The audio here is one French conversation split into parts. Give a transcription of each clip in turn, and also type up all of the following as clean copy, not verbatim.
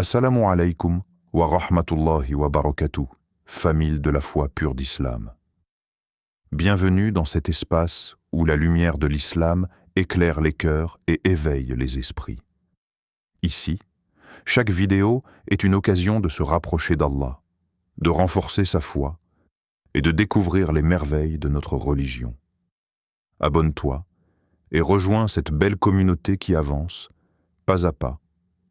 Assalamu alaikum wa rahmatullahi wa barakatuh, famille de la foi pure d'islam. Bienvenue dans cet espace où la lumière de l'islam éclaire les cœurs et éveille les esprits. Ici, chaque vidéo est une occasion de se rapprocher d'Allah, de renforcer sa foi et de découvrir les merveilles de notre religion. Abonne-toi et rejoins cette belle communauté qui avance, pas à pas,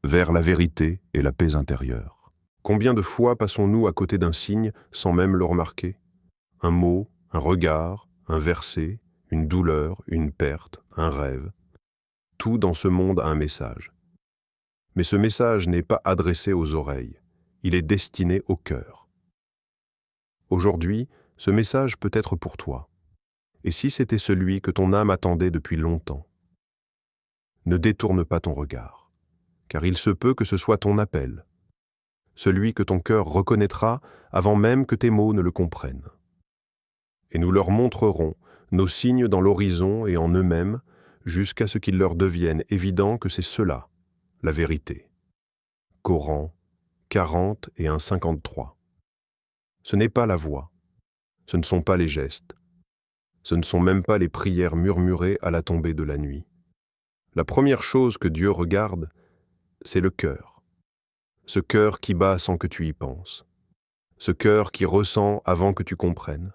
vers la vérité et la paix intérieure. Combien de fois passons-nous à côté d'un signe sans même le remarquer? Un mot, un regard, un verset, une douleur, une perte, un rêve. Tout dans ce monde a un message. Mais ce message n'est pas adressé aux oreilles, il est destiné au cœur. Aujourd'hui, ce message peut être pour toi. Et si c'était celui que ton âme attendait depuis longtemps? Ne détourne pas ton regard, car il se peut que ce soit ton appel, celui que ton cœur reconnaîtra avant même que tes mots ne le comprennent. Et nous leur montrerons nos signes dans l'horizon et en eux-mêmes, jusqu'à ce qu'il leur devienne évident que c'est cela, la vérité. Coran 40 et 1,53. Ce n'est pas la voix, ce ne sont pas les gestes, ce ne sont même pas les prières murmurées à la tombée de la nuit. La première chose que Dieu regarde, c'est le cœur. Ce cœur qui bat sans que tu y penses. Ce cœur qui ressent avant que tu comprennes.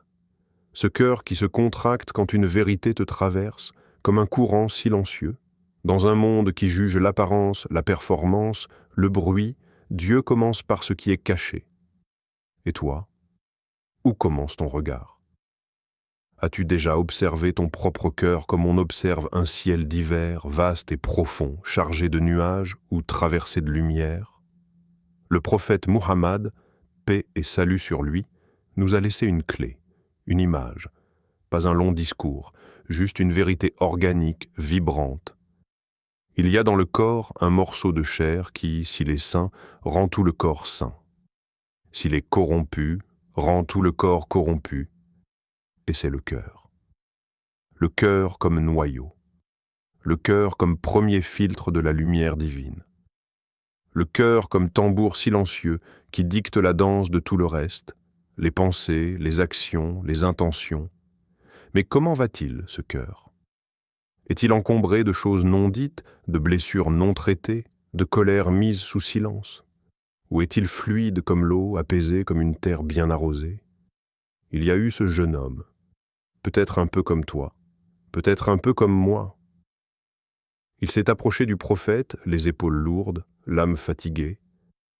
Ce cœur qui se contracte quand une vérité te traverse, comme un courant silencieux. Dans un monde qui juge l'apparence, la performance, le bruit, Dieu commence par ce qui est caché. Et toi, où commence ton regard? As-tu déjà observé ton propre cœur comme on observe un ciel d'hiver, vaste et profond, chargé de nuages ou traversé de lumière? Le prophète Muhammad, paix et salut sur lui, nous a laissé une clé, une image, pas un long discours, juste une vérité organique, vibrante. Il y a dans le corps un morceau de chair qui, s'il est sain, rend tout le corps sain. S'il est corrompu, rend tout le corps corrompu, et c'est le cœur. Le cœur comme noyau. Le cœur comme premier filtre de la lumière divine. Le cœur comme tambour silencieux qui dicte la danse de tout le reste, les pensées, les actions, les intentions. Mais comment va-t-il, ce cœur? Est-il encombré de choses non dites, de blessures non traitées, de colères mises sous silence? Ou est-il fluide comme l'eau, apaisé comme une terre bien arrosée? Il y a eu ce jeune homme, peut-être un peu comme toi, peut-être un peu comme moi. Il s'est approché du prophète, les épaules lourdes, l'âme fatiguée,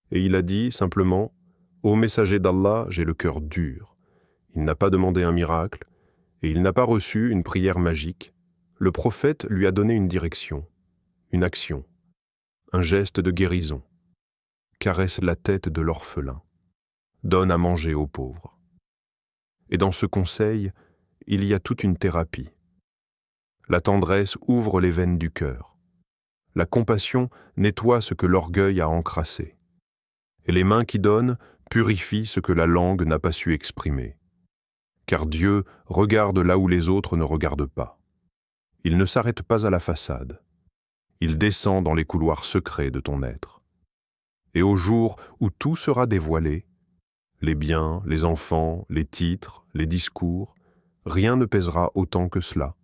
et il a dit simplement « Ô messager d'Allah, j'ai le cœur dur ». Il n'a pas demandé un miracle, et il n'a pas reçu une prière magique. Le prophète lui a donné une direction, une action, un geste de guérison. Caresse la tête de l'orphelin, donne à manger aux pauvres. Et dans ce conseil, il y a toute une thérapie. La tendresse ouvre les veines du cœur. La compassion nettoie ce que l'orgueil a encrassé. Et les mains qui donnent purifient ce que la langue n'a pas su exprimer. Car Dieu regarde là où les autres ne regardent pas. Il ne s'arrête pas à la façade. Il descend dans les couloirs secrets de ton être. Et au jour où tout sera dévoilé, les biens, les enfants, les titres, les discours, rien ne pèsera autant que cela.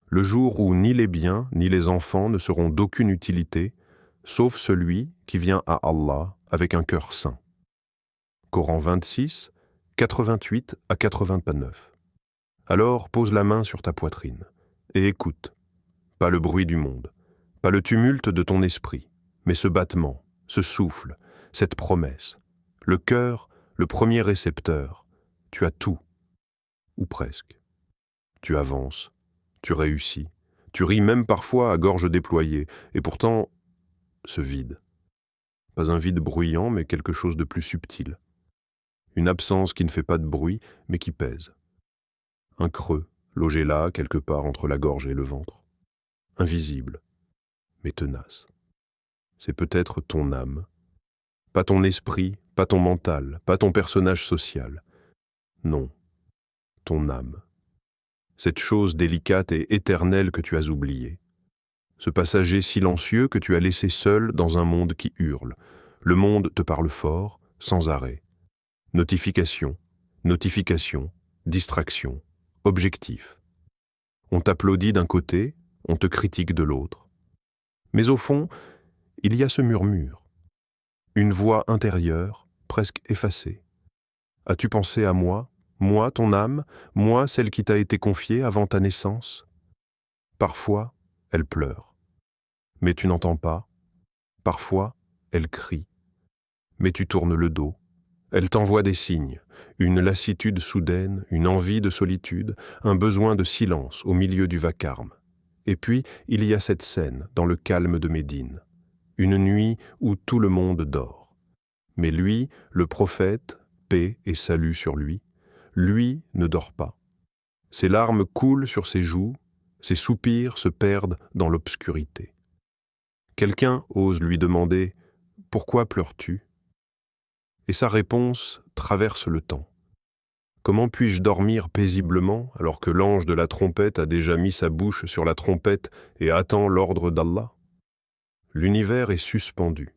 Le jour où ni les biens ni les enfants ne seront d'aucune utilité, sauf celui qui vient à Allah avec un cœur saint. Coran 26, 88 à 89. Alors pose la main sur ta poitrine et écoute. Pas le bruit du monde, pas le tumulte de ton esprit, mais ce battement, ce souffle, cette promesse. Le cœur, le premier récepteur, tu as tout, ou presque. Tu avances, tu réussis, tu ris même parfois à gorge déployée, et pourtant, ce vide. Pas un vide bruyant, mais quelque chose de plus subtil. Une absence qui ne fait pas de bruit, mais qui pèse. Un creux, logé là, quelque part entre la gorge et le ventre. Invisible, mais tenace. C'est peut-être ton âme. Pas ton esprit, pas ton mental, pas ton personnage social. Non, ton âme. Cette chose délicate et éternelle que tu as oubliée. Ce passager silencieux que tu as laissé seul dans un monde qui hurle. Le monde te parle fort, sans arrêt. Notification, notification, distraction, objectif. On t'applaudit d'un côté, on te critique de l'autre. Mais au fond, il y a ce murmure. Une voix intérieure, presque effacée. As-tu pensé à moi ton âme, moi celle qui t'a été confiée avant ta naissance? Parfois, elle pleure, mais tu n'entends pas. Parfois, elle crie, mais tu tournes le dos. Elle t'envoie des signes, une lassitude soudaine, une envie de solitude, un besoin de silence au milieu du vacarme. Et puis, il y a cette scène dans le calme de Médine, une nuit où tout le monde dort. Mais lui, le prophète, paix et salut sur lui, lui ne dort pas. Ses larmes coulent sur ses joues, ses soupirs se perdent dans l'obscurité. Quelqu'un ose lui demander « Pourquoi pleures-tu » Et sa réponse traverse le temps. Comment puis-je dormir paisiblement alors que l'ange de la trompette a déjà mis sa bouche sur la trompette et attend l'ordre d'Allah? L'univers est suspendu.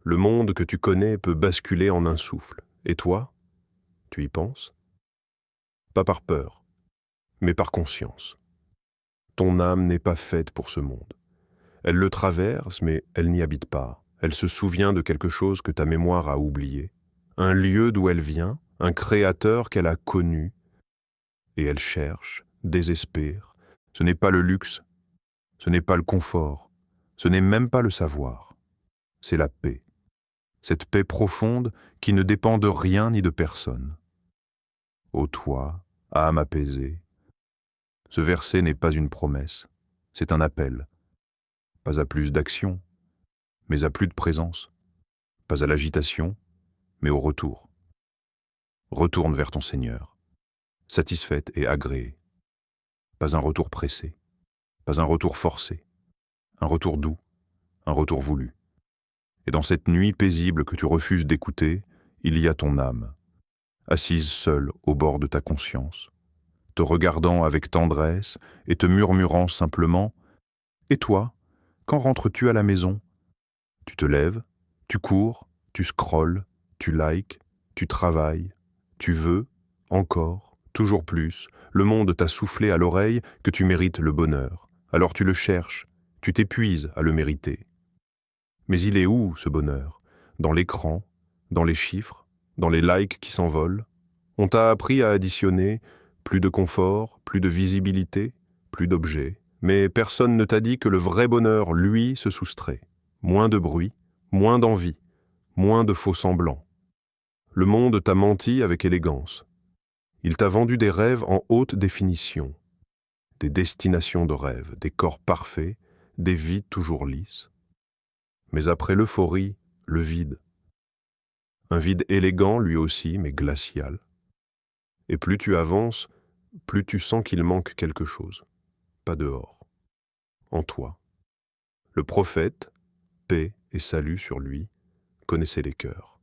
Le monde que tu connais peut basculer en un souffle. Et toi, tu y penses? Pas par peur, mais par conscience. Ton âme n'est pas faite pour ce monde. Elle le traverse, mais elle n'y habite pas. Elle se souvient de quelque chose que ta mémoire a oublié, un lieu d'où elle vient, un créateur qu'elle a connu, et elle cherche, désespère. Ce n'est pas le luxe, ce n'est pas le confort, ce n'est même pas le savoir. C'est la paix. Cette paix profonde qui ne dépend de rien ni de personne. Ô toi, âme apaisée, ce verset n'est pas une promesse, c'est un appel. Pas à plus d'action, mais à plus de présence. Pas à l'agitation, mais au retour. Retourne vers ton Seigneur, satisfaite et agréée. Pas un retour pressé, pas un retour forcé, un retour doux, un retour voulu. Et dans cette nuit paisible que tu refuses d'écouter, il y a ton âme, assise seule au bord de ta conscience, te regardant avec tendresse et te murmurant simplement « Et toi, quand rentres-tu à la maison ?» Tu te lèves, tu cours, tu scrolles, tu likes, tu travailles, tu veux, encore, toujours plus, le monde t'a soufflé à l'oreille que tu mérites le bonheur. Alors tu le cherches, tu t'épuises à le mériter. Mais il est où, ce bonheur? Dans l'écran, dans les chiffres, dans les likes qui s'envolent? On t'a appris à additionner plus de confort, plus de visibilité, plus d'objets. Mais personne ne t'a dit que le vrai bonheur, lui, se soustrait. Moins de bruit, moins d'envie, moins de faux-semblants. Le monde t'a menti avec élégance. Il t'a vendu des rêves en haute définition, des destinations de rêve, des corps parfaits, des vies toujours lisses. Mais après l'euphorie, le vide. Un vide élégant lui aussi, mais glacial. Et plus tu avances, plus tu sens qu'il manque quelque chose. Pas dehors. En toi. Le prophète, paix et salut sur lui, connaissait les cœurs.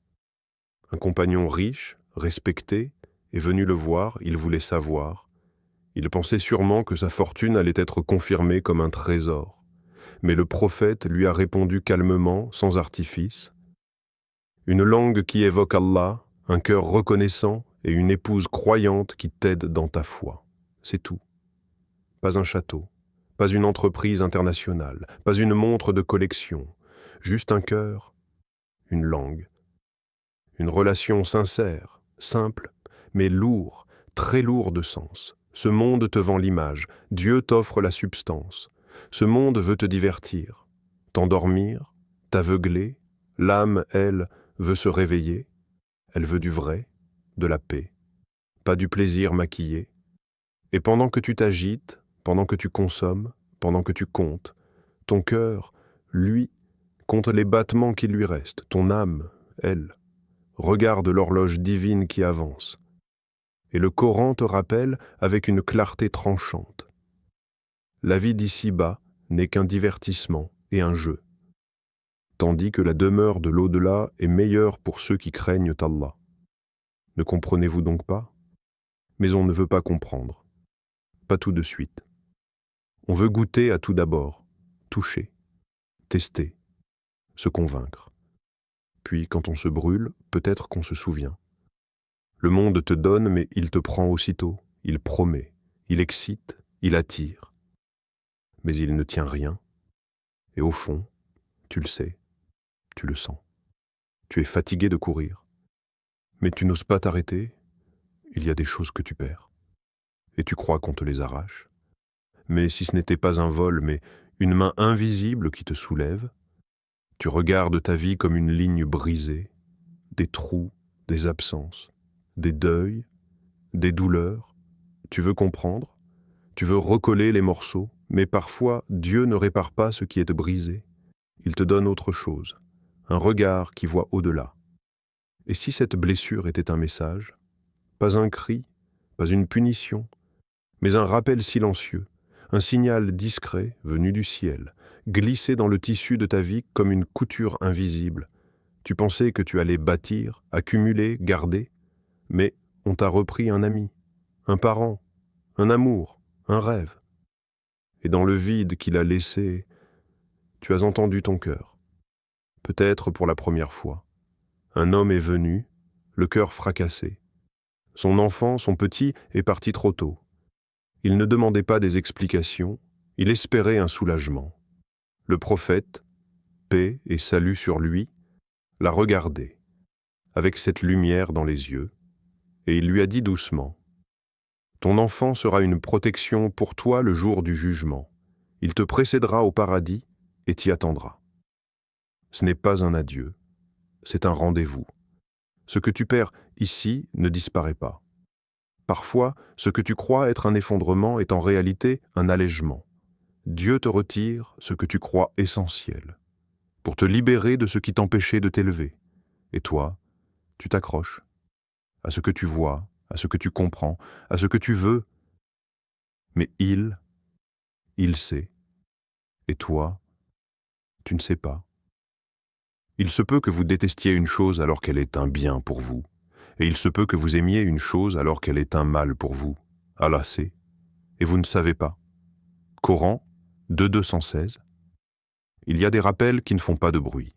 Un compagnon riche, respecté, est venu le voir, il voulait savoir. Il pensait sûrement que sa fortune allait être confirmée comme un trésor. Mais le prophète lui a répondu calmement, sans artifice. Une langue qui évoque Allah, un cœur reconnaissant et une épouse croyante qui t'aide dans ta foi. C'est tout. Pas un château, pas une entreprise internationale, pas une montre de collection, juste un cœur, une langue. Une relation sincère, simple, mais lourd, très lourd de sens. Ce monde te vend l'image, Dieu t'offre la substance. Ce monde veut te divertir, t'endormir, t'aveugler. L'âme, elle, veut se réveiller. Elle veut du vrai, de la paix, pas du plaisir maquillé. Et pendant que tu t'agites, pendant que tu consommes, pendant que tu comptes, ton cœur, lui, compte les battements qui lui restent. Ton âme, elle, regarde l'horloge divine qui avance. Et le Coran te rappelle avec une clarté tranchante. La vie d'ici-bas n'est qu'un divertissement et un jeu, tandis que la demeure de l'au-delà est meilleure pour ceux qui craignent Allah. Ne comprenez-vous donc pas? Mais on ne veut pas comprendre. Pas tout de suite. On veut goûter à tout d'abord, toucher, tester, se convaincre. puis quand on se brûle, peut-être qu'on se souvient. Le monde te donne, mais il te prend aussitôt, il promet, il excite, il attire. Mais il ne tient rien. Et au fond, tu le sais, tu le sens. Tu es fatigué de courir. Mais tu n'oses pas t'arrêter, il y a des choses que tu perds. Et tu crois qu'on te les arrache. Mais si ce n'était pas un vol, mais une main invisible qui te soulève, tu regardes ta vie comme une ligne brisée, des trous, des absences, des deuils, des douleurs. Tu veux comprendre, tu veux recoller les morceaux, mais parfois Dieu ne répare pas ce qui est brisé. Il te donne autre chose, un regard qui voit au-delà. Et si cette blessure était un message, pas un cri, pas une punition, mais un rappel silencieux, un signal discret venu du ciel, glissé dans le tissu de ta vie comme une couture invisible. Tu pensais que tu allais bâtir, accumuler, garder, mais on t'a repris un ami, un parent, un amour, un rêve. Et dans le vide qu'il a laissé, tu as entendu ton cœur. Peut-être pour la première fois. Un homme est venu, le cœur fracassé. Son enfant, son petit, est parti trop tôt. Il ne demandait pas des explications, il espérait un soulagement. Le prophète, paix et salut sur lui, l'a regardé, avec cette lumière dans les yeux, et il lui a dit doucement, « Ton enfant sera une protection pour toi le jour du jugement. Il te précédera au paradis et t'y attendra. » Ce n'est pas un adieu, c'est un rendez-vous. Ce que tu perds ici ne disparaît pas. Parfois, ce que tu crois être un effondrement est en réalité un allègement. Dieu te retire ce que tu crois essentiel, pour te libérer de ce qui t'empêchait de t'élever. Et toi, tu t'accroches à ce que tu vois, à ce que tu comprends, à ce que tu veux. Mais il sait. Et toi, tu ne sais pas. Il se peut que vous détestiez une chose alors qu'elle est un bien pour vous. Et il se peut que vous aimiez une chose alors qu'elle est un mal pour vous. Allah sait. Et vous ne savez pas. Coran 2.216. Il y a des rappels qui ne font pas de bruit.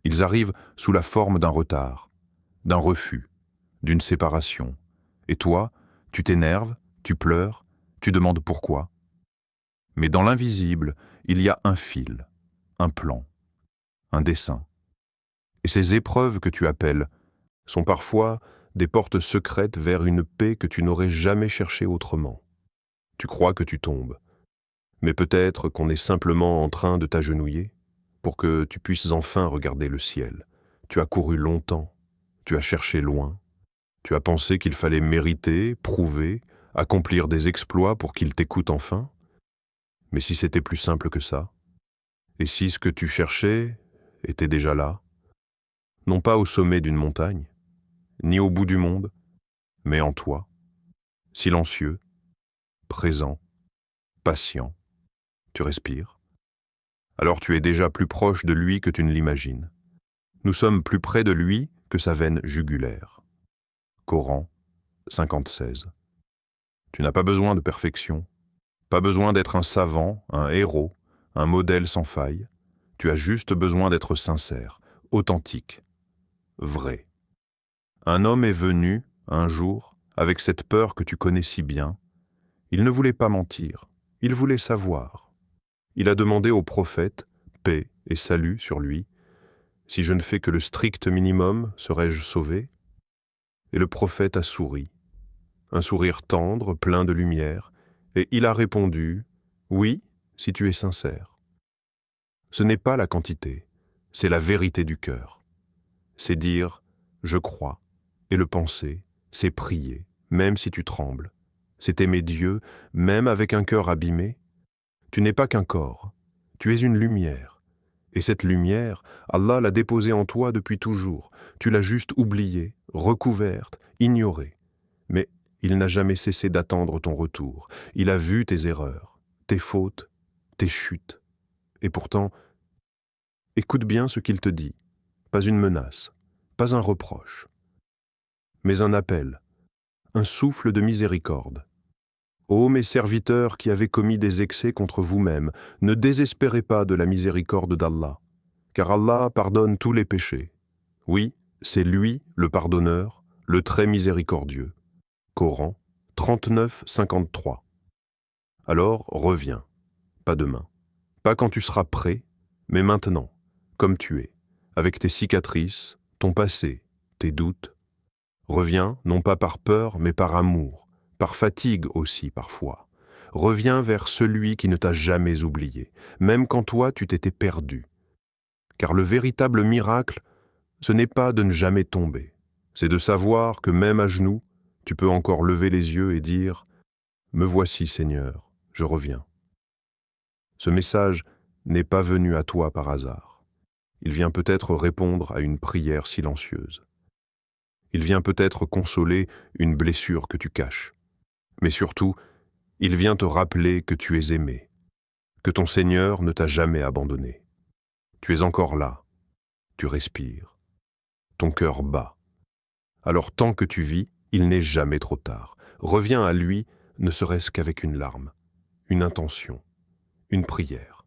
Ils arrivent sous la forme d'un retard, d'un refus, d'une séparation. Et toi, tu t'énerves, tu pleures, tu demandes pourquoi. Mais dans l'invisible, il y a un fil, un plan, un dessin. Et ces épreuves que tu appelles sont parfois des portes secrètes vers une paix que tu n'aurais jamais cherchée autrement. Tu crois que tu tombes, mais peut-être qu'on est simplement en train de t'agenouiller pour que tu puisses enfin regarder le ciel. Tu as couru longtemps, tu as cherché loin, tu as pensé qu'il fallait mériter, prouver, accomplir des exploits pour qu'il t'écoute enfin. Mais si c'était plus simple que ça, et si ce que tu cherchais était déjà là, non pas au sommet d'une montagne, ni au bout du monde, mais en toi, silencieux, présent, patient, tu respires. Alors tu es déjà plus proche de lui que tu ne l'imagines. Nous sommes plus près de lui que sa veine jugulaire. Coran 50.16. Tu n'as pas besoin de perfection, pas besoin d'être un savant, un héros, un modèle sans faille. Tu as juste besoin d'être sincère, authentique, vrai. Un homme est venu, un jour, avec cette peur que tu connais si bien. Il ne voulait pas mentir, il voulait savoir. Il a demandé au prophète, paix et salut sur lui, « Si je ne fais que le strict minimum, serai-je sauvé ?» Et le prophète a souri, un sourire tendre, plein de lumière, et il a répondu, « Oui, si tu es sincère. » Ce n'est pas la quantité, c'est la vérité du cœur. C'est dire « je crois », et le penser, c'est prier, même si tu trembles. C'est aimer Dieu, même avec un cœur abîmé. Tu n'es pas qu'un corps, tu es une lumière. Et cette lumière, Allah l'a déposée en toi depuis toujours. Tu l'as juste oubliée, recouverte, ignorée. Mais il n'a jamais cessé d'attendre ton retour. Il a vu tes erreurs, tes fautes, tes chutes. Et pourtant, écoute bien ce qu'il te dit. Pas une menace, pas un reproche, mais un appel, un souffle de miséricorde. Ô mes serviteurs qui avez commis des excès contre vous-mêmes, ne désespérez pas de la miséricorde d'Allah, car Allah pardonne tous les péchés. Oui, c'est lui, le pardonneur, le très miséricordieux. Coran 39, 53. Alors reviens, pas demain, pas quand tu seras prêt, mais maintenant, comme tu es, avec tes cicatrices, ton passé, tes doutes. Reviens, non pas par peur, mais par amour, par fatigue aussi parfois. Reviens vers celui qui ne t'a jamais oublié, même quand toi tu t'étais perdu. Car le véritable miracle, ce n'est pas de ne jamais tomber, c'est de savoir que même à genoux, tu peux encore lever les yeux et dire « Me voici, Seigneur, je reviens ». Ce message n'est pas venu à toi par hasard. Il vient peut-être répondre à une prière silencieuse. Il vient peut-être consoler une blessure que tu caches. Mais surtout, il vient te rappeler que tu es aimé, que ton Seigneur ne t'a jamais abandonné. Tu es encore là, tu respires, ton cœur bat. Alors tant que tu vis, il n'est jamais trop tard. Reviens à lui, ne serait-ce qu'avec une larme, une intention, une prière.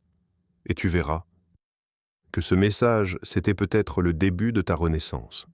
Et tu verras que ce message, c'était peut-être le début de ta renaissance.